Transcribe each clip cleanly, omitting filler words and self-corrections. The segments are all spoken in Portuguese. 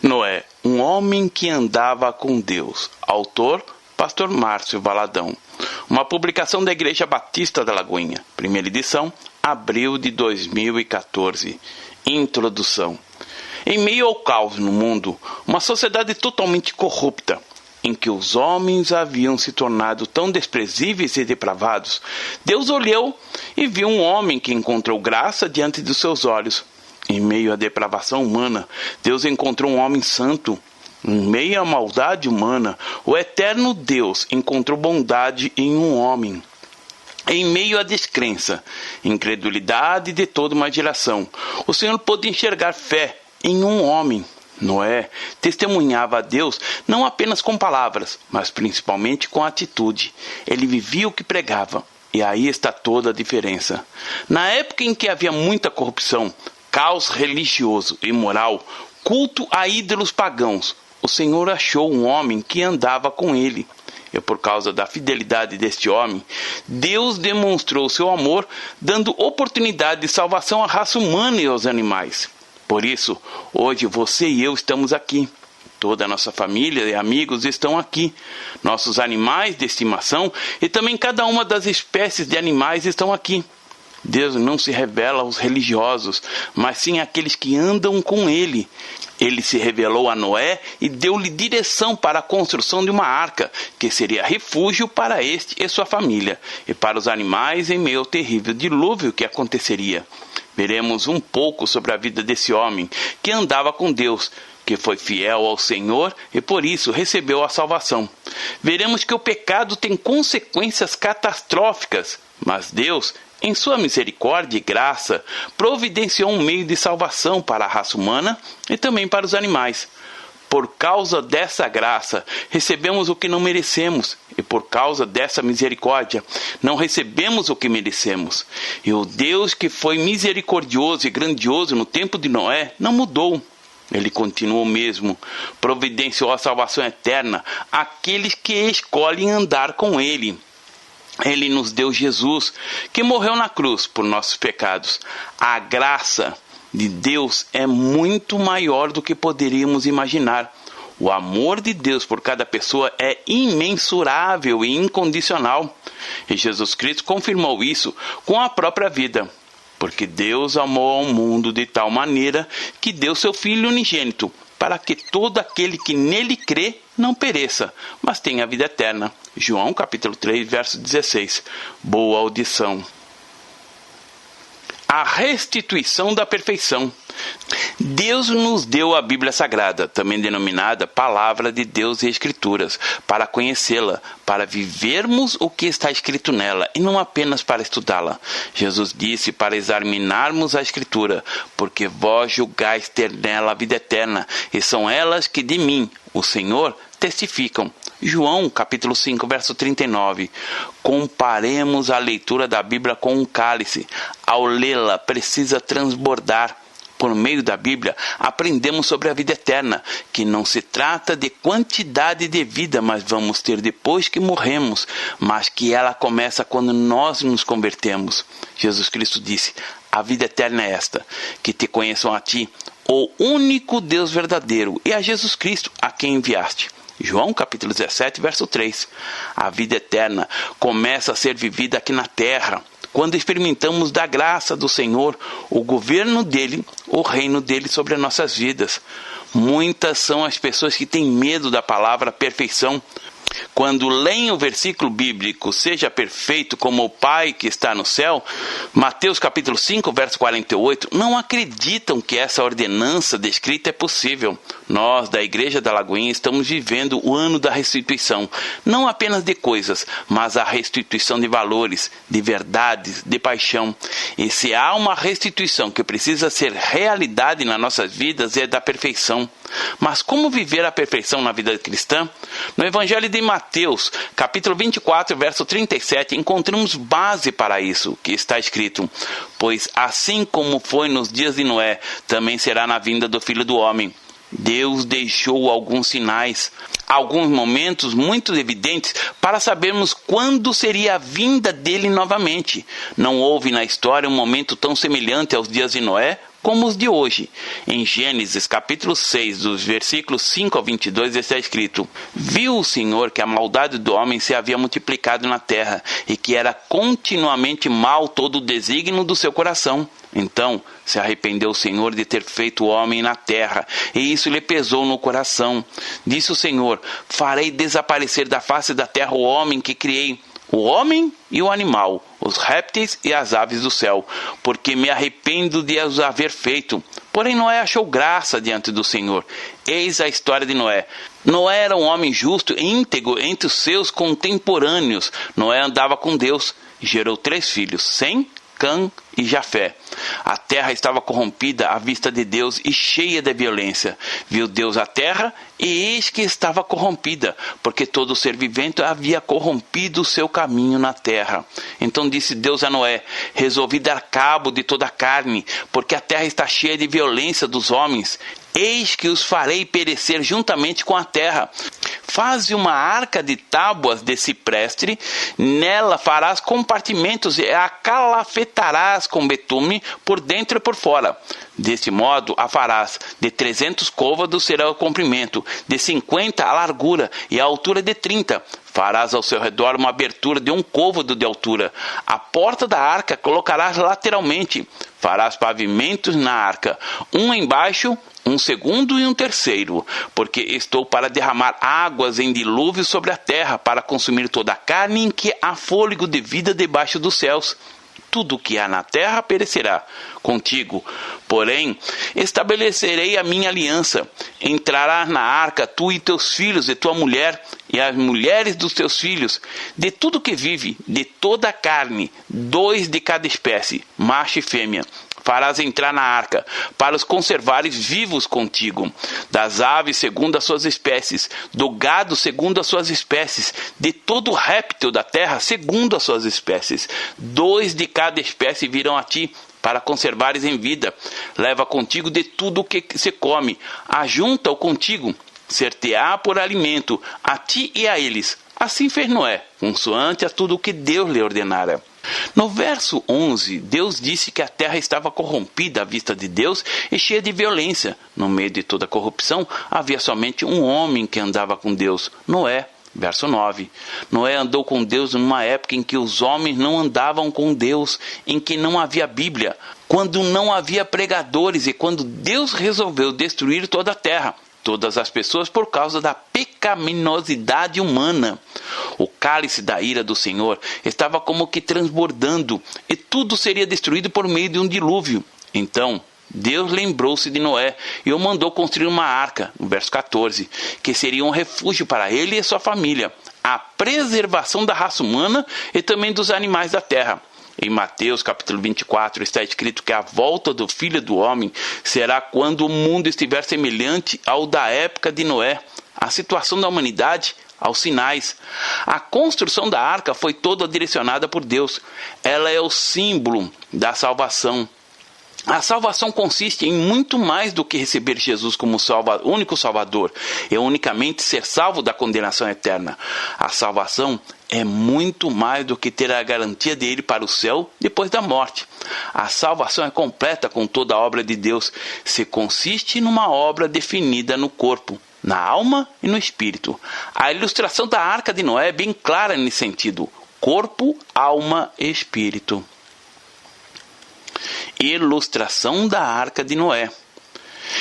Noé, um homem que andava com Deus. Autor, Pastor Márcio Valadão. Uma publicação da Igreja Batista da Lagoinha. Primeira edição, abril de 2014. Introdução. Em meio ao caos no mundo, uma sociedade totalmente corrupta, em que os homens haviam se tornado tão desprezíveis e depravados, Deus olhou e viu um homem que encontrou graça diante dos seus olhos. Em meio à depravação humana, Deus encontrou um homem santo. Em meio à maldade humana, o eterno Deus encontrou bondade em um homem. Em meio à descrença, incredulidade de toda uma geração, o Senhor pôde enxergar fé em um homem. Noé testemunhava a Deus não apenas com palavras, mas principalmente com atitude. Ele vivia o que pregava. E aí está toda a diferença. Na época em que havia muita corrupção, caos religioso e moral, culto a ídolos pagãos, o Senhor achou um homem que andava com ele. E por causa da fidelidade deste homem, Deus demonstrou seu amor, dando oportunidade de salvação à raça humana e aos animais. Por isso, hoje você e eu estamos aqui. Toda a nossa família e amigos estão aqui. Nossos animais de estimação e também cada uma das espécies de animais estão aqui. Deus não se revela aos religiosos, mas sim àqueles que andam com Ele. Ele se revelou a Noé e deu-lhe direção para a construção de uma arca, que seria refúgio para este e sua família, e para os animais em meio ao terrível dilúvio que aconteceria. Veremos um pouco sobre a vida desse homem que andava com Deus, que foi fiel ao Senhor e por isso recebeu a salvação. Veremos que o pecado tem consequências catastróficas, mas Deus, em sua misericórdia e graça, providenciou um meio de salvação para a raça humana e também para os animais. Por causa dessa graça, recebemos o que não merecemos, e por causa dessa misericórdia, não recebemos o que merecemos. E o Deus que foi misericordioso e grandioso no tempo de Noé não mudou. Ele continua o mesmo, providenciou a salvação eterna àqueles que escolhem andar com Ele. Ele nos deu Jesus, que morreu na cruz por nossos pecados. A graça de Deus é muito maior do que poderíamos imaginar. O amor de Deus por cada pessoa é imensurável e incondicional. E Jesus Cristo confirmou isso com a própria vida. Porque Deus amou ao mundo de tal maneira que deu seu Filho unigênito, para que todo aquele que nele crê não pereça, mas tenha a vida eterna. João capítulo 3, verso 16. Boa audição. A restituição da perfeição. Deus nos deu a Bíblia Sagrada, também denominada Palavra de Deus e Escrituras, para conhecê-la, para vivermos o que está escrito nela, e não apenas para estudá-la. Jesus disse para examinarmos a Escritura, porque vós julgais ter nela a vida eterna, e são elas que de mim, o Senhor, testificam. João, capítulo 5, verso 39. Comparemos a leitura da Bíblia com um cálice. Ao lê-la, precisa transbordar. Por meio da Bíblia, aprendemos sobre a vida eterna, que não se trata de quantidade de vida, mas vamos ter depois que morremos, mas que ela começa quando nós nos convertemos. Jesus Cristo disse: a vida eterna é esta, que te conheçam a ti, o único Deus verdadeiro, e a Jesus Cristo, a quem enviaste. João capítulo 17, verso 3. A vida eterna começa a ser vivida aqui na terra, quando experimentamos da graça do Senhor, o governo dele, o reino dele sobre as nossas vidas. Muitas são as pessoas que têm medo da palavra perfeição. Quando leem o versículo bíblico, seja perfeito como o Pai que está no céu, Mateus capítulo 5, verso 48, não acreditam que essa ordenança descrita é possível. Nós, da Igreja da Lagoinha, estamos vivendo o ano da restituição, não apenas de coisas, mas a restituição de valores, de verdades, de paixão. E se há uma restituição que precisa ser realidade nas nossas vidas, é da perfeição. Mas como viver a perfeição na vida cristã? No Evangelho de Mateus, capítulo 24, verso 37, encontramos base para isso, que está escrito: pois assim como foi nos dias de Noé, também será na vinda do Filho do Homem. Deus deixou alguns sinais, alguns momentos muito evidentes para sabermos quando seria a vinda dele novamente. Não houve na história um momento tão semelhante aos dias de Noé como os de hoje. Em Gênesis capítulo 6, dos versículos 5 ao 22, está escrito: Viu o Senhor que a maldade do homem se havia multiplicado na terra, e que era continuamente mal todo o desígnio do seu coração. Então se arrependeu o Senhor de ter feito o homem na terra, e isso lhe pesou no coração. Disse o Senhor: Farei desaparecer da face da terra o homem que criei, o homem e o animal, os répteis e as aves do céu, porque me arrependo de os haver feito. Porém Noé achou graça diante do Senhor. Eis a história de Noé. Noé era um homem justo e íntegro entre os seus contemporâneos. Noé andava com Deus e gerou 3 filhos, Sem, Cã e Jafé. A terra estava corrompida à vista de Deus e cheia de violência. Viu Deus a terra, e eis que estava corrompida, porque todo ser vivente havia corrompido o seu caminho na terra. Então disse Deus a Noé: Resolvi dar cabo de toda a carne, porque a terra está cheia de violência dos homens. Eis que os farei perecer juntamente com a terra. Faze uma arca de tábuas de cipreste, nela farás compartimentos e a calafetarás com betume por dentro e por fora. Deste modo a farás. De 300 côvados será o comprimento, de 50 a largura e a altura de 30. Farás ao seu redor uma abertura de 1 côvado de altura. A porta da arca colocarás lateralmente. Farás pavimentos na arca, um embaixo, um segundo e um terceiro, porque estou para derramar águas em dilúvio sobre a terra, para consumir toda a carne em que há fôlego de vida debaixo dos céus. Tudo o que há na terra perecerá. Contigo, porém, estabelecerei a minha aliança. Entrarás na arca, tu e teus filhos, e tua mulher, e as mulheres dos teus filhos, de tudo que vive, de toda a carne, 2 de cada espécie, macho e fêmea. Farás entrar na arca, para os conservares vivos contigo, das aves segundo as suas espécies, do gado segundo as suas espécies, de todo réptil da terra segundo as suas espécies. 2 de cada espécie virão a ti, para conservares em vida. Leva contigo de tudo o que se come, ajunta-o contigo, ser-te-á por alimento, a ti e a eles. Assim fez Noé, consoante a tudo o que Deus lhe ordenara. No verso 11, Deus disse que a terra estava corrompida à vista de Deus e cheia de violência. No meio de toda a corrupção, havia somente um homem que andava com Deus, Noé. Verso 9. Noé andou com Deus numa época em que os homens não andavam com Deus, em que não havia Bíblia, quando não havia pregadores e quando Deus resolveu destruir toda a terra, todas as pessoas, por causa da pecaminosidade humana. O cálice da ira do Senhor estava como que transbordando, e tudo seria destruído por meio de um dilúvio. Então Deus lembrou-se de Noé e o mandou construir uma arca, no verso 14, que seria um refúgio para ele e sua família, a preservação da raça humana e também dos animais da terra. Em Mateus capítulo 24 está escrito que a volta do Filho do Homem será quando o mundo estiver semelhante ao da época de Noé. A situação da humanidade aos sinais. A construção da arca foi toda direcionada por Deus. Ela é o símbolo da salvação. A salvação consiste em muito mais do que receber Jesus como único Salvador e unicamente ser salvo da condenação eterna. A salvação é muito mais do que ter a garantia de ir para o céu depois da morte. A salvação é completa com toda a obra de Deus. Se consiste numa obra definida no corpo, na alma e no espírito. A ilustração da arca de Noé é bem clara nesse sentido: corpo, alma e espírito. Ilustração da arca de Noé.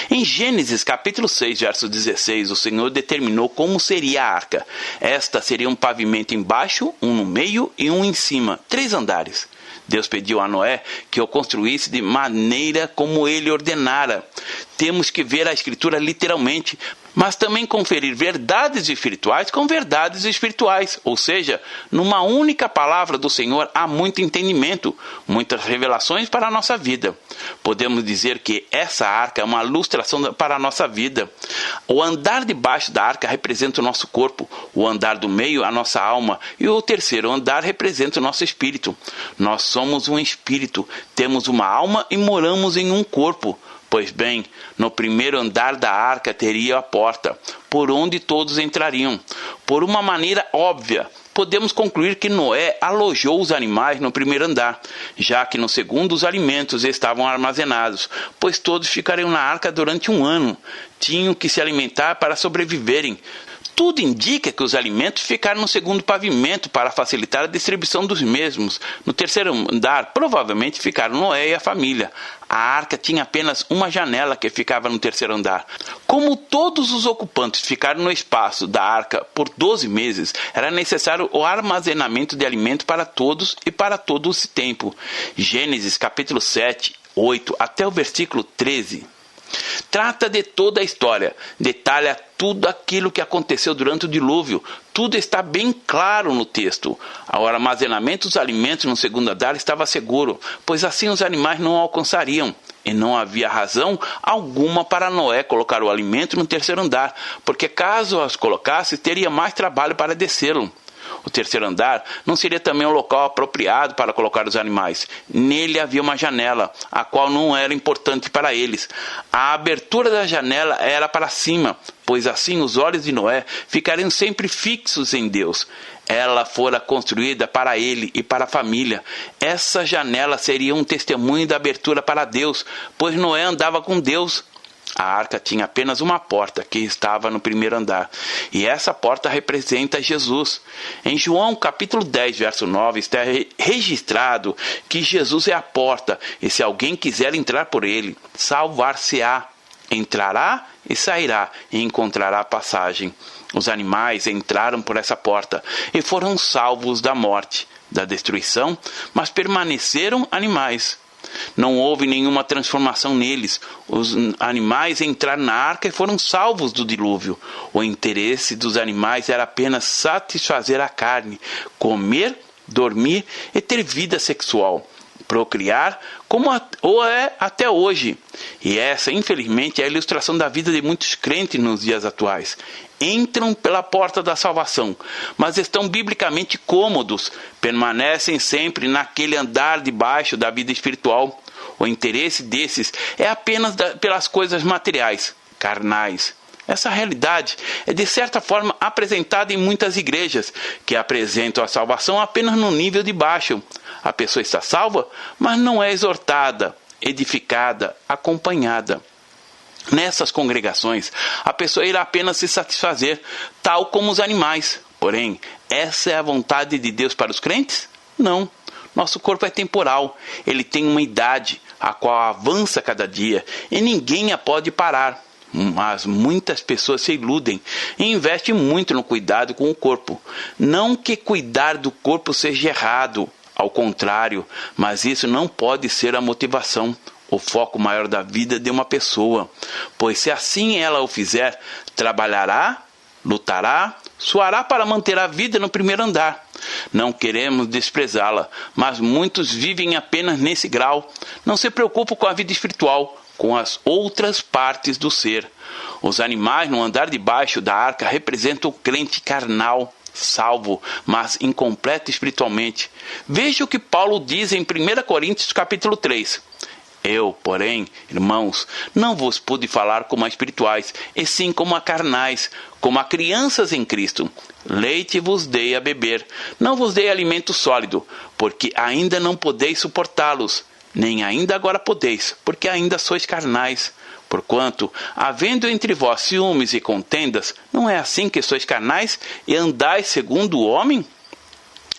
Em Gênesis capítulo 6, verso 16, o Senhor determinou como seria a arca. Esta seria um pavimento embaixo, um no meio e um em cima, 3 andares. Deus pediu a Noé que o construísse de maneira como ele ordenara. Temos que ver a Escritura literalmente, mas também conferir verdades espirituais com verdades espirituais. Ou seja, numa única palavra do Senhor há muito entendimento, muitas revelações para a nossa vida. Podemos dizer que essa arca é uma ilustração para a nossa vida. O andar debaixo da arca representa o nosso corpo, o andar do meio a nossa alma e o terceiro andar representa o nosso espírito. Nós somos um espírito, temos uma alma e moramos em um corpo. Pois bem, no primeiro andar da arca teria a porta, por onde todos entrariam. Por uma maneira óbvia, podemos concluir que Noé alojou os animais no primeiro andar, já que no segundo os alimentos estavam armazenados, pois todos ficariam na arca durante 1 ano. Tinham que se alimentar para sobreviverem. Tudo indica que os alimentos ficaram no segundo pavimento para facilitar a distribuição dos mesmos. No terceiro andar, provavelmente ficaram Noé e a família. A arca tinha apenas uma janela que ficava no terceiro andar. Como todos os ocupantes ficaram no espaço da arca por 12 meses, era necessário o armazenamento de alimento para todos e para todo esse tempo. Gênesis capítulo 7, 8 até o versículo 13. Trata de toda a história, detalha tudo aquilo que aconteceu durante o dilúvio. Tudo está bem claro no texto. O armazenamento dos alimentos no segundo andar estava seguro, pois assim os animais não alcançariam. E não havia razão alguma para Noé colocar o alimento no terceiro andar, porque caso os colocasse, teria mais trabalho para descê-lo. O terceiro andar não seria também um local apropriado para colocar os animais. Nele havia uma janela, a qual não era importante para eles. A abertura da janela era para cima, pois assim os olhos de Noé ficariam sempre fixos em Deus. Ela fora construída para ele e para a família. Essa janela seria um testemunho da abertura para Deus, pois Noé andava com Deus. A arca tinha apenas uma porta, que estava no primeiro andar, e essa porta representa Jesus. Em João capítulo 10, verso 9, está registrado que Jesus é a porta, e se alguém quiser entrar por ele, salvar-se-á. Entrará e sairá, e encontrará passagem. Os animais entraram por essa porta, e foram salvos da morte, da destruição, mas permaneceram animais. Não houve nenhuma transformação neles. Os animais entraram na arca e foram salvos do dilúvio. O interesse dos animais era apenas satisfazer a carne, comer, dormir e ter vida sexual. Procriar, como é até hoje. E essa, infelizmente, é a ilustração da vida de muitos crentes nos dias atuais. Entram pela porta da salvação, mas estão biblicamente cômodos, permanecem sempre naquele andar de baixo da vida espiritual. O interesse desses é apenas pelas coisas materiais, carnais. Essa realidade é de certa forma apresentada em muitas igrejas, que apresentam a salvação apenas no nível de baixo. A pessoa está salva, mas não é exortada, edificada, acompanhada. Nessas congregações, a pessoa irá apenas se satisfazer, tal como os animais. Porém, essa é a vontade de Deus para os crentes? Não. Nosso corpo é temporal. Ele tem uma idade, a qual avança cada dia, e ninguém a pode parar. Mas muitas pessoas se iludem e investem muito no cuidado com o corpo. Não que cuidar do corpo seja errado, ao contrário, mas isso não pode ser a motivação, o foco maior da vida de uma pessoa. Pois se assim ela o fizer, trabalhará, lutará, suará para manter a vida no primeiro andar. Não queremos desprezá-la, mas muitos vivem apenas nesse grau. Não se preocupam com a vida espiritual, com as outras partes do ser. Os animais no andar de baixo da arca representam o crente carnal, salvo, mas incompleto espiritualmente. Veja o que Paulo diz em 1 Coríntios capítulo 3. Eu, porém, irmãos, não vos pude falar como a espirituais, e sim como a carnais, como a crianças em Cristo. Leite vos dei a beber, não vos dei alimento sólido, porque ainda não podeis suportá-los, nem ainda agora podeis, porque ainda sois carnais. Porquanto, havendo entre vós ciúmes e contendas, não é assim que sois carnais e andais segundo o homem?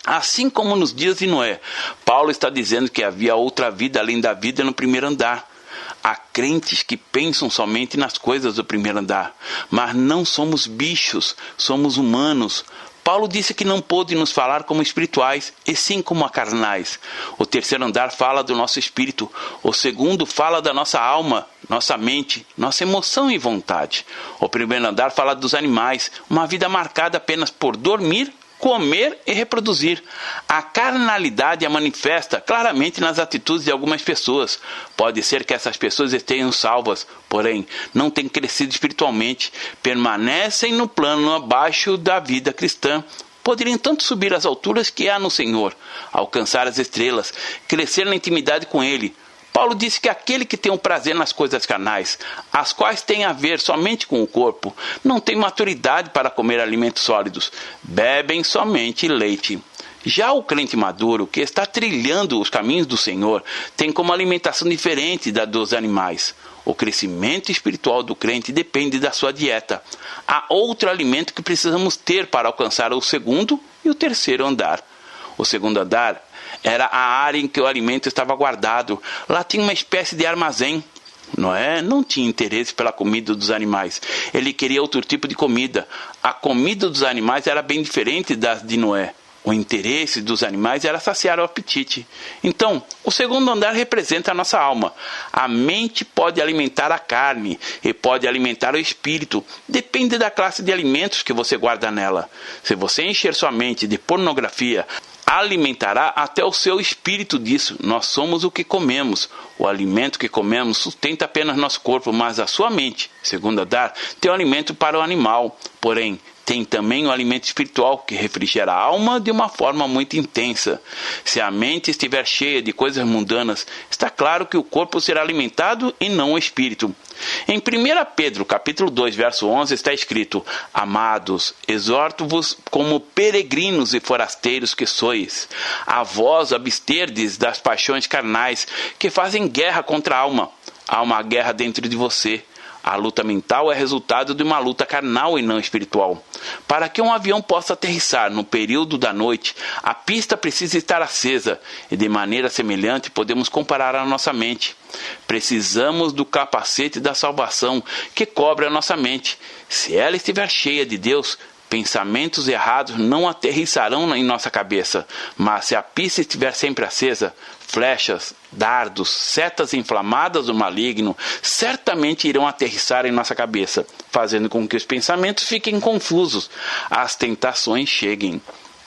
Assim como nos dias de Noé, Paulo está dizendo que havia outra vida além da vida no primeiro andar. Há crentes que pensam somente nas coisas do primeiro andar, mas não somos bichos, somos humanos. Paulo disse que não pôde nos falar como espirituais, e sim como carnais. O terceiro andar fala do nosso espírito, o segundo fala da nossa alma, nossa mente, nossa emoção e vontade. O primeiro andar fala dos animais, uma vida marcada apenas por dormir, comer e reproduzir. A carnalidade é manifesta claramente nas atitudes de algumas pessoas. Pode ser que essas pessoas estejam salvas, porém não têm crescido espiritualmente, permanecem no plano abaixo da vida cristã. Poderiam tanto subir às alturas que há no Senhor, alcançar as estrelas, crescer na intimidade com Ele. Paulo disse que aquele que tem um prazer nas coisas carnais, as quais têm a ver somente com o corpo, não tem maturidade para comer alimentos sólidos, bebem somente leite. Já o crente maduro, que está trilhando os caminhos do Senhor, tem como alimentação diferente da dos animais. O crescimento espiritual do crente depende da sua dieta. Há outro alimento que precisamos ter para alcançar o segundo e o terceiro andar. O segundo andar era a área em que o alimento estava guardado. Lá tinha uma espécie de armazém. Noé não tinha interesse pela comida dos animais. Ele queria outro tipo de comida. A comida dos animais era bem diferente da de Noé. O interesse dos animais era saciar o apetite. Então, o segundo andar representa a nossa alma. A mente pode alimentar a carne e pode alimentar o espírito. Depende da classe de alimentos que você guarda nela. Se você encher sua mente de pornografia, alimentará até o seu espírito disso. Nós somos o que comemos. O alimento que comemos sustenta apenas nosso corpo, mas a sua mente, segundo andar, tem o alimento para o animal. Porém, tem também o alimento espiritual que refrigera a alma de uma forma muito intensa. Se a mente estiver cheia de coisas mundanas, está claro que o corpo será alimentado e não o espírito. Em 1 Pedro, capítulo 2, verso 11, está escrito: Amados, exorto-vos como peregrinos e forasteiros que sois, a vós absterdes das paixões carnais que fazem guerra contra a alma. Há uma guerra dentro de você. A luta mental é resultado de uma luta carnal e não espiritual. Para que um avião possa aterrissar no período da noite, a pista precisa estar acesa, e de maneira semelhante podemos comparar a nossa mente. Precisamos do capacete da salvação que cobre a nossa mente. Se ela estiver cheia de Deus, pensamentos errados não aterrissarão em nossa cabeça, mas se a pista estiver sempre acesa, flechas, dardos, setas inflamadas do maligno certamente irão aterrissar em nossa cabeça, fazendo com que os pensamentos fiquem confusos, as tentações cheguem.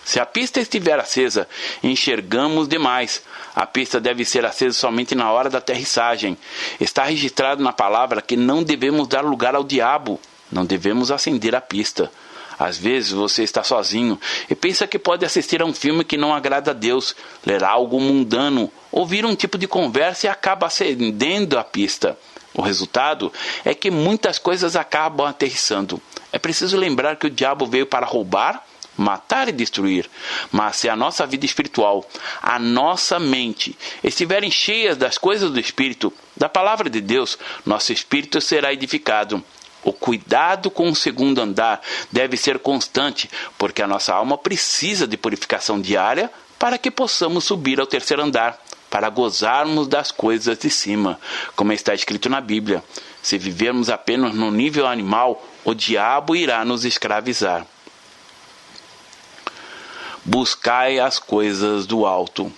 Se a pista estiver acesa, enxergamos demais. A pista deve ser acesa somente na hora da aterrissagem. Está registrado na palavra que não devemos dar lugar ao diabo, não devemos acender a pista. Às vezes você está sozinho e pensa que pode assistir a um filme que não agrada a Deus, ler algo mundano, ouvir um tipo de conversa e acaba acendendo a pista. O resultado é que muitas coisas acabam aterrissando. É preciso lembrar que o diabo veio para roubar, matar e destruir. Mas se a nossa vida espiritual, a nossa mente, estiverem cheias das coisas do Espírito, da palavra de Deus, nosso espírito será edificado. O cuidado com o segundo andar deve ser constante, porque a nossa alma precisa de purificação diária para que possamos subir ao terceiro andar, para gozarmos das coisas de cima, como está escrito na Bíblia. Se vivermos apenas no nível animal, o diabo irá nos escravizar. Buscai as coisas do alto.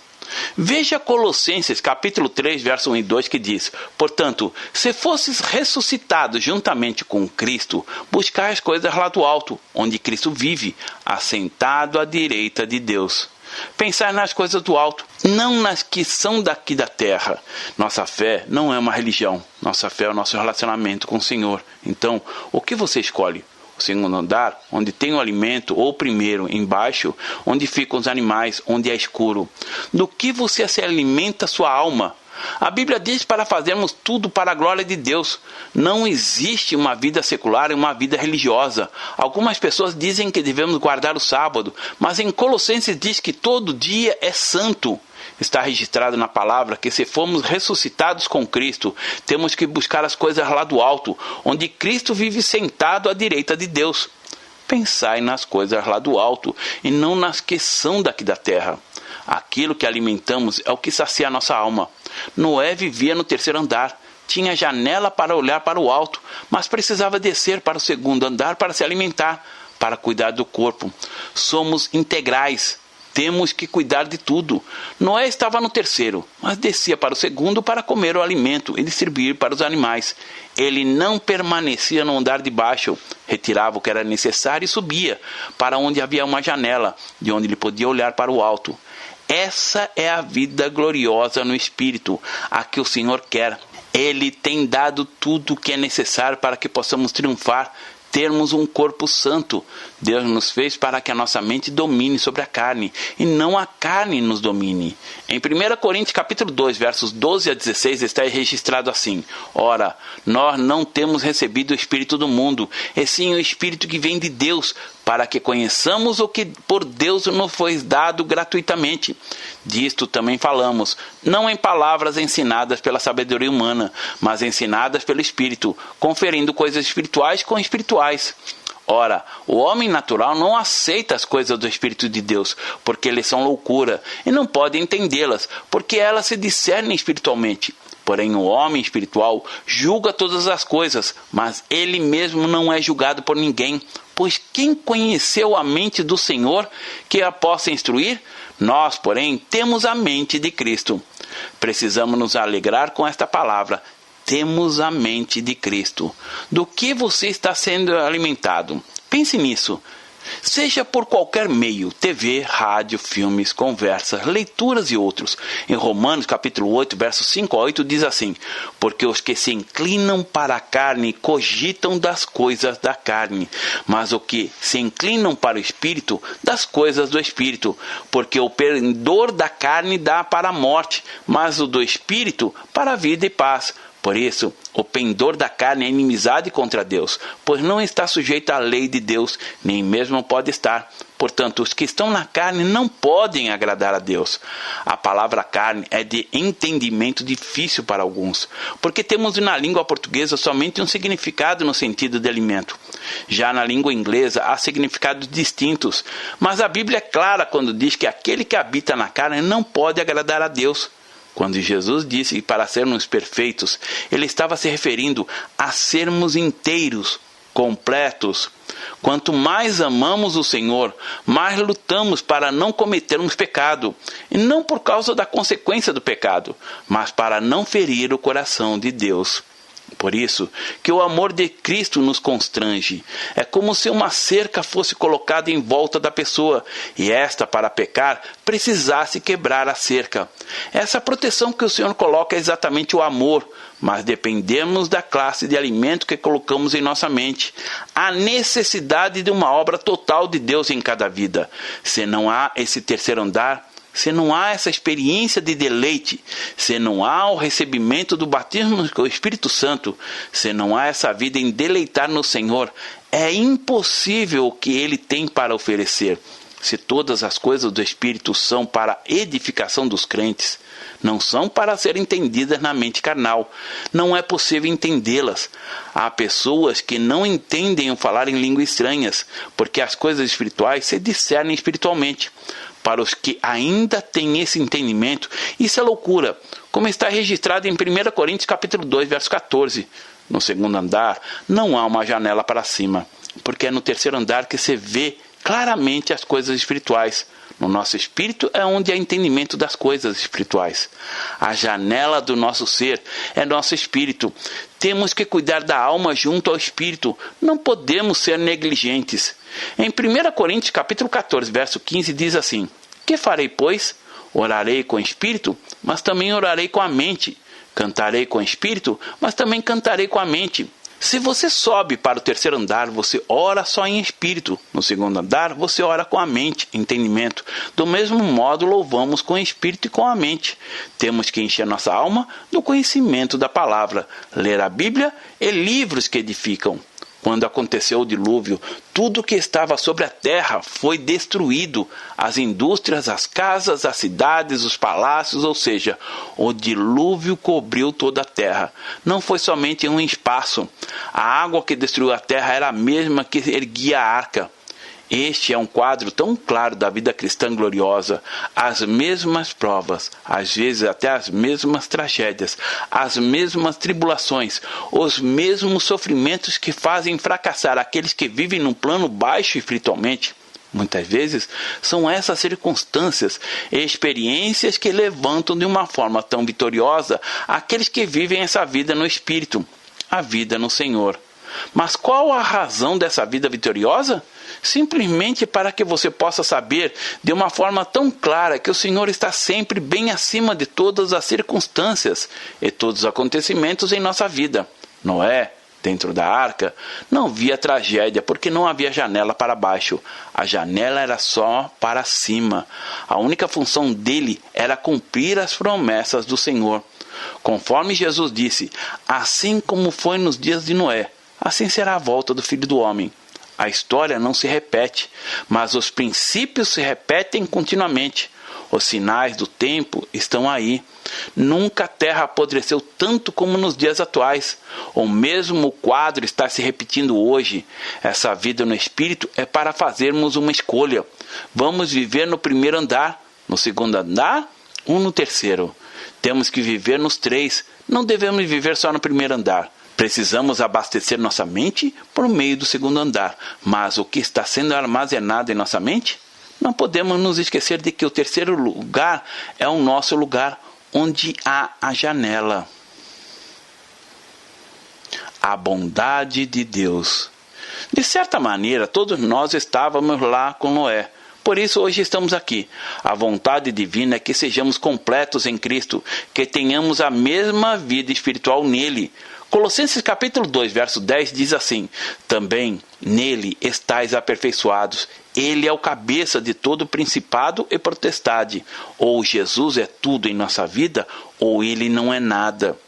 Veja Colossenses capítulo 3, verso 1 e 2, que diz: Portanto, se fosses ressuscitados juntamente com Cristo, buscai as coisas lá do alto, onde Cristo vive, assentado à direita de Deus. Pensar nas coisas do alto, não nas que são daqui da terra. Nossa fé não é uma religião. Nossa fé é o nosso relacionamento com o Senhor. Então, o que você escolhe? O segundo andar, onde tem o alimento, ou o primeiro, embaixo, onde ficam os animais, onde é escuro? Do que você se alimenta sua alma? A Bíblia diz para fazermos tudo para a glória de Deus. Não existe uma vida secular e uma vida religiosa. Algumas pessoas dizem que devemos guardar o sábado, mas em Colossenses diz que todo dia é santo. Está registrado na palavra que se formos ressuscitados com Cristo, temos que buscar as coisas lá do alto, onde Cristo vive sentado à direita de Deus. Pensai nas coisas lá do alto e não nas que são daqui da terra. Aquilo que alimentamos é o que sacia a nossa alma. Noé vivia no terceiro andar. Tinha janela para olhar para o alto, mas precisava descer para o segundo andar para se alimentar, para cuidar do corpo. Somos integrais. Temos que cuidar de tudo. Noé estava no terceiro, mas descia para o segundo para comer o alimento e distribuir para os animais. Ele não permanecia no andar de baixo, retirava o que era necessário e subia para onde havia uma janela, de onde ele podia olhar para o alto. Essa é a vida gloriosa no Espírito, a que o Senhor quer. Ele tem dado tudo o que é necessário para que possamos triunfar. termos um corpo santo. Deus nos fez para que a nossa mente domine sobre a carne, e não a carne nos domine. Em 1 Coríntios capítulo 2, versos 12 a 16, está registrado assim: Ora, nós não temos recebido o Espírito do mundo, e sim o Espírito que vem de Deus, para que conheçamos o que por Deus nos foi dado gratuitamente. Disto também falamos, não em palavras ensinadas pela sabedoria humana, mas ensinadas pelo Espírito, conferindo coisas espirituais com espirituais. Ora, o homem natural não aceita as coisas do Espírito de Deus, porque eles são loucura, e não pode entendê-las, porque elas se discernem espiritualmente. Porém, o homem espiritual julga todas as coisas, mas ele mesmo não é julgado por ninguém. Pois quem conheceu a mente do Senhor que a possa instruir? Nós, porém, temos a mente de Cristo. Precisamos nos alegrar com esta palavra. Temos a mente de Cristo. Do que você está sendo alimentado? Pense nisso. Seja por qualquer meio, TV, rádio, filmes, conversas, leituras e outros. Em Romanos capítulo 8, versos 5 a 8 diz assim: Porque os que se inclinam para a carne cogitam das coisas da carne, mas os que se inclinam para o Espírito, das coisas do Espírito. Porque o pendor da carne dá para a morte, mas o do Espírito para a vida e paz. Por isso, o pendor da carne é inimizade contra Deus, pois não está sujeito à lei de Deus, nem mesmo pode estar. Portanto, os que estão na carne não podem agradar a Deus. A palavra carne é de entendimento difícil para alguns, porque temos na língua portuguesa somente um significado no sentido de alimento. Já na língua inglesa há significados distintos, mas a Bíblia é clara quando diz que aquele que habita na carne não pode agradar a Deus. Quando Jesus disse que para sermos perfeitos, ele estava se referindo a sermos inteiros, completos. Quanto mais amamos o Senhor, mais lutamos para não cometermos pecado, e não por causa da consequência do pecado, mas para não ferir o coração de Deus. Por isso que o amor de Cristo nos constrange. É como se uma cerca fosse colocada em volta da pessoa, e esta, para pecar, precisasse quebrar a cerca. Essa proteção que o Senhor coloca é exatamente o amor, mas dependemos da classe de alimento que colocamos em nossa mente. Há necessidade de uma obra total de Deus em cada vida. Se não há esse terceiro andar, se não há essa experiência de deleite, se não há o recebimento do batismo com o Espírito Santo, se não há essa vida em deleitar no Senhor, é impossível o que Ele tem para oferecer. Se todas as coisas do Espírito são para a edificação dos crentes, não são para ser entendidas na mente carnal. Não é possível entendê-las. Há pessoas que não entendem o falar em línguas estranhas, porque as coisas espirituais se discernem espiritualmente. Para os que ainda têm esse entendimento, isso é loucura, como está registrado em 1 Coríntios capítulo 2, verso 14. No segundo andar, não há uma janela para cima, porque é no terceiro andar que se vê claramente as coisas espirituais. No nosso espírito é onde há entendimento das coisas espirituais. A janela do nosso ser é nosso espírito. Temos que cuidar da alma junto ao espírito. Não podemos ser negligentes. Em 1 Coríntios capítulo 14, verso 15 diz assim: Que farei, pois? Orarei com o espírito, mas também orarei com a mente. Cantarei com o espírito, mas também cantarei com a mente. Se você sobe para o terceiro andar, você ora só em espírito. No segundo andar, você ora com a mente, entendimento. Do mesmo modo, louvamos com o espírito e com a mente. Temos que encher nossa alma do conhecimento da palavra, ler a Bíblia e livros que edificam. Quando aconteceu o dilúvio, tudo que estava sobre a terra foi destruído. As indústrias, as casas, as cidades, os palácios, ou seja, o dilúvio cobriu toda a terra. Não foi somente um espaço. A água que destruiu a terra era a mesma que erguia a arca. Este é um quadro tão claro da vida cristã gloriosa. As mesmas provas, às vezes até as mesmas tragédias, as mesmas tribulações, os mesmos sofrimentos que fazem fracassar aqueles que vivem num plano baixo espiritualmente. Muitas vezes são essas circunstâncias e experiências que levantam de uma forma tão vitoriosa aqueles que vivem essa vida no Espírito, a vida no Senhor. Mas qual a razão dessa vida vitoriosa? Simplesmente para que você possa saber de uma forma tão clara que o Senhor está sempre bem acima de todas as circunstâncias e todos os acontecimentos em nossa vida. Noé, Dentro da arca não havia tragédia, porque não havia janela para baixo. A janela era só para cima. A única função dele era cumprir as promessas do Senhor. Conforme Jesus disse, assim como foi nos dias de Noé, assim será a volta do Filho do Homem. A história não se repete, mas os princípios se repetem continuamente. Os sinais do tempo estão aí. Nunca a terra apodreceu tanto como nos dias atuais. O mesmo quadro está se repetindo hoje. Essa vida no Espírito é para fazermos uma escolha. Vamos viver no primeiro andar, no segundo andar ou no terceiro? Temos que viver nos três. Não devemos viver só no primeiro andar. Precisamos abastecer nossa mente por meio do segundo andar. Mas o que está sendo armazenado em nossa mente? Não podemos nos esquecer de que o terceiro lugar é o nosso lugar, onde há a janela. A bondade de Deus. De certa maneira, todos nós estávamos lá com Noé. Por isso hoje estamos aqui. A vontade divina é que sejamos completos em Cristo, que tenhamos a mesma vida espiritual nele. Colossenses capítulo 2, verso 10 diz assim: também nele estáis aperfeiçoados. Ele é o cabeça de todo principado e potestade. Ou Jesus é tudo em nossa vida, ou ele não é nada.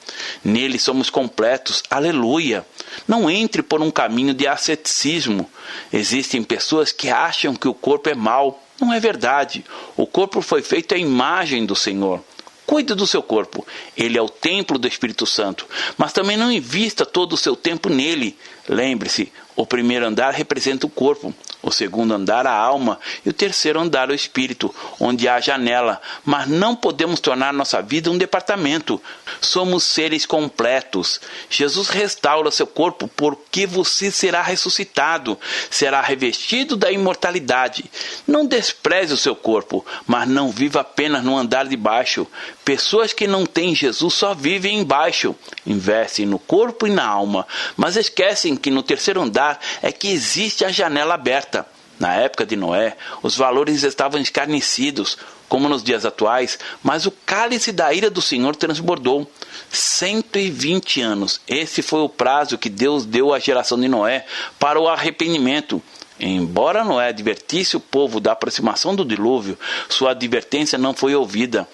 Nele somos completos. Aleluia! Não entre por um caminho de asceticismo. Existem pessoas que acham que o corpo é mau. Não é verdade. O corpo foi feito à imagem do Senhor. Cuide do seu corpo. Ele é o templo do Espírito Santo. Mas também não invista todo o seu tempo nele. Lembre-se, o primeiro andar representa o corpo, o segundo andar a alma e o terceiro andar o espírito, onde há janela. Mas não podemos tornar nossa vida um departamento. Somos seres completos. Jesus restaura seu corpo porque você será ressuscitado, será revestido da imortalidade. Não despreze o seu corpo, mas não viva apenas no andar de baixo. Pessoas que não têm Jesus só vivem embaixo, investem no corpo e na alma, mas esquecem que no terceiro andar é que existe a janela aberta. Na época de Noé, os valores estavam escarnecidos, como nos dias atuais, mas o cálice da ira do Senhor transbordou. 120 anos, esse foi o prazo que Deus deu à geração de Noé para o arrependimento. Embora Noé advertisse o povo da aproximação do dilúvio, sua advertência não foi ouvida.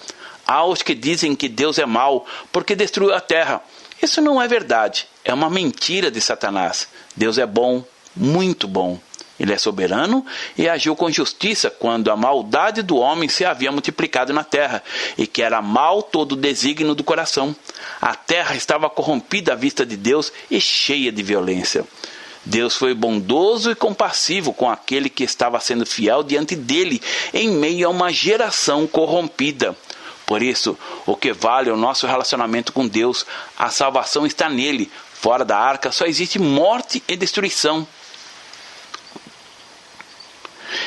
Há os que dizem que Deus é mau porque destruiu a terra. Isso não é verdade, é uma mentira de Satanás. Deus é bom, muito bom. Ele é soberano e agiu com justiça quando a maldade do homem se havia multiplicado na terra, e que era mal todo o desígnio do coração. A terra estava corrompida à vista de Deus e cheia de violência. Deus foi bondoso e compassivo com aquele que estava sendo fiel diante dele, em meio a uma geração corrompida. Por isso, o que vale é o nosso relacionamento com Deus. A salvação está nele. Fora da arca só existe morte e destruição.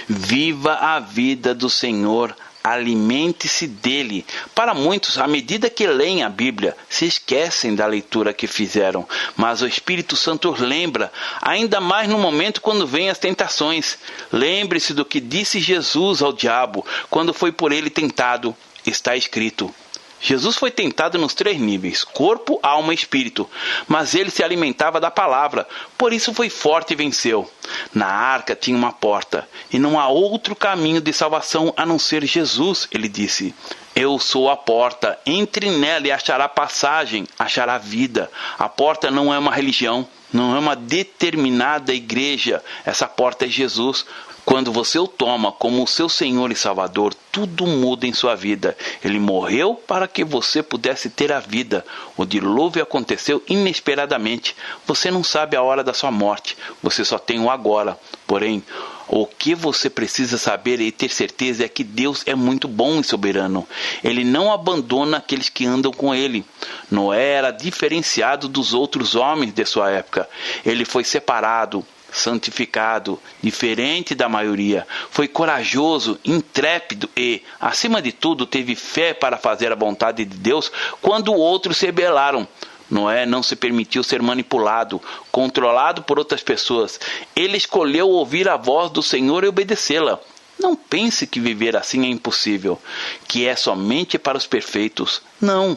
Viva a vida do Senhor. Alimente-se dele. Para muitos, à medida que leem a Bíblia, se esquecem da leitura que fizeram. Mas o Espírito Santo os lembra, ainda mais no momento quando vêm as tentações. Lembre-se do que disse Jesus ao diabo quando foi por ele tentado. Está escrito. Jesus foi tentado nos 3 níveis, corpo, alma e espírito, mas ele se alimentava da palavra, por isso foi forte e venceu. Na arca tinha uma porta, e não há outro caminho de salvação a não ser Jesus, ele disse. Eu sou a porta, entre nela e achará passagem, achará vida. A porta não é uma religião, não é uma determinada igreja, essa porta é Jesus. Quando você o toma como o seu Senhor e Salvador, tudo muda em sua vida. Ele morreu para que você pudesse ter a vida. O dilúvio aconteceu inesperadamente. Você não sabe a hora da sua morte. Você só tem o agora. Porém, o que você precisa saber e ter certeza é que Deus é muito bom e soberano. Ele não abandona aqueles que andam com ele. Noé era diferenciado dos outros homens de sua época. Ele foi separado, santificado, diferente da maioria. Foi corajoso, intrépido e, acima de tudo, teve fé para fazer a vontade de Deus quando outros se rebelaram. Noé não se permitiu ser manipulado, controlado por outras pessoas. Ele escolheu ouvir a voz do Senhor e obedecê-la. Não pense que viver assim é impossível, que é somente para os perfeitos. Não.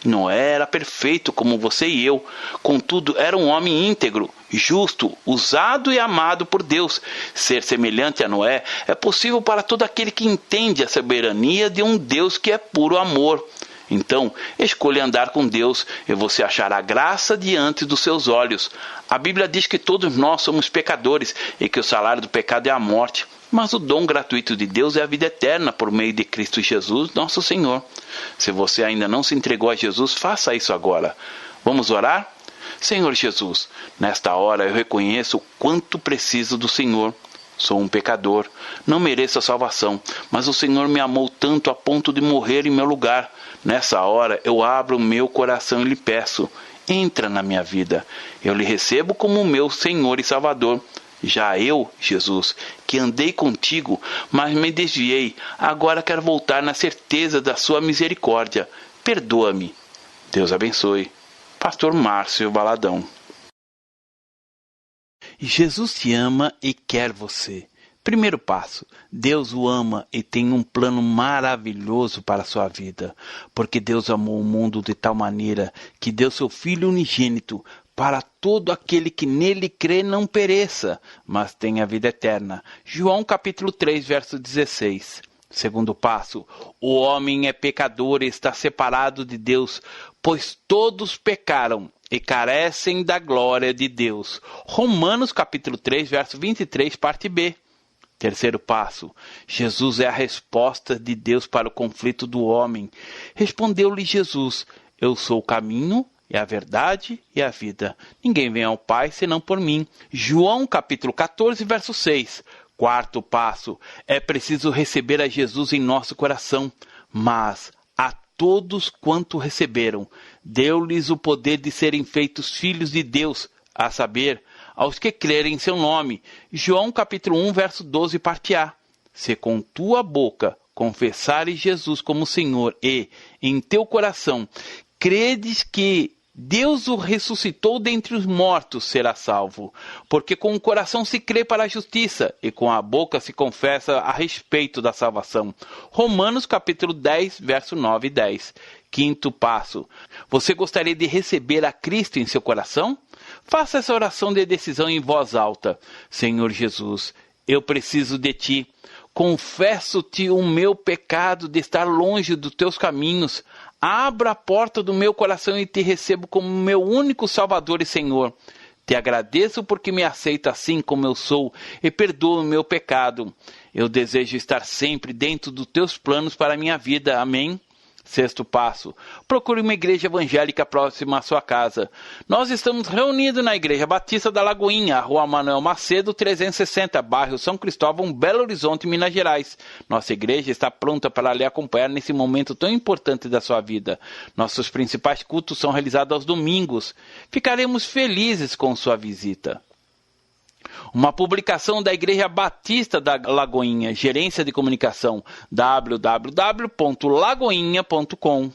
Noé era perfeito como você e eu, contudo era um homem íntegro, justo, usado e amado por Deus. Ser semelhante a Noé é possível para todo aquele que entende a soberania de um Deus que é puro amor. Então, escolha andar com Deus e você achará graça diante dos seus olhos. A Bíblia diz que todos nós somos pecadores e que o salário do pecado é a morte. Mas o dom gratuito de Deus é a vida eterna por meio de Cristo Jesus, nosso Senhor. Se você ainda não se entregou a Jesus, faça isso agora. Vamos orar? Senhor Jesus, nesta hora eu reconheço o quanto preciso do Senhor. Sou um pecador, não mereço a salvação, mas o Senhor me amou tanto a ponto de morrer em meu lugar. Nessa hora eu abro o meu coração e lhe peço, entra na minha vida. Eu lhe recebo como meu Senhor e Salvador. Já eu, Jesus, que andei contigo, mas me desviei, agora quero voltar na certeza da sua misericórdia. Perdoa-me. Deus abençoe. Pastor Márcio Valadão. Jesus te ama e quer você. Primeiro passo, Deus o ama e tem um plano maravilhoso para a sua vida, porque Deus amou o mundo de tal maneira que deu seu Filho unigênito para todo aquele que nele crê não pereça, mas tenha vida eterna. João capítulo 3, verso 16. Segundo passo, o homem é pecador e está separado de Deus, pois todos pecaram e carecem da glória de Deus. Romanos capítulo 3, verso 23, parte B. Terceiro passo, Jesus é a resposta de Deus para o conflito do homem. Respondeu-lhe Jesus, eu sou o caminho e a verdade e a vida. Ninguém vem ao Pai senão por mim. João capítulo 14, verso 6. Quarto passo, é preciso receber a Jesus em nosso coração, mas a todos quanto receberam, deu-lhes o poder de serem feitos filhos de Deus, a saber, aos que crerem em seu nome. João capítulo 1, verso 12, parte A. Se com tua boca confessares Jesus como Senhor e, em teu coração, credes que Deus o ressuscitou dentre os mortos, será salvo. Porque com o coração se crê para a justiça e com a boca se confessa a respeito da salvação. Romanos capítulo 10, verso 9 e 10. Quinto passo. Você gostaria de receber a Cristo em seu coração? Faça essa oração de decisão em voz alta. Senhor Jesus, eu preciso de Ti. Confesso-te o meu pecado de estar longe dos Teus caminhos. Abra a porta do meu coração e Te recebo como meu único Salvador e Senhor. Te agradeço porque me aceita assim como eu sou e perdoa o meu pecado. Eu desejo estar sempre dentro dos Teus planos para a minha vida. Amém? Sexto passo, procure uma igreja evangélica próxima à sua casa. Nós estamos reunidos na Igreja Batista da Lagoinha, Rua Manuel Macedo, 360, bairro São Cristóvão, Belo Horizonte, Minas Gerais. Nossa igreja está pronta para lhe acompanhar nesse momento tão importante da sua vida. Nossos principais cultos são realizados aos domingos. Ficaremos felizes com sua visita. Uma publicação da Igreja Batista da Lagoinha, Gerência de Comunicação, www.lagoinha.com.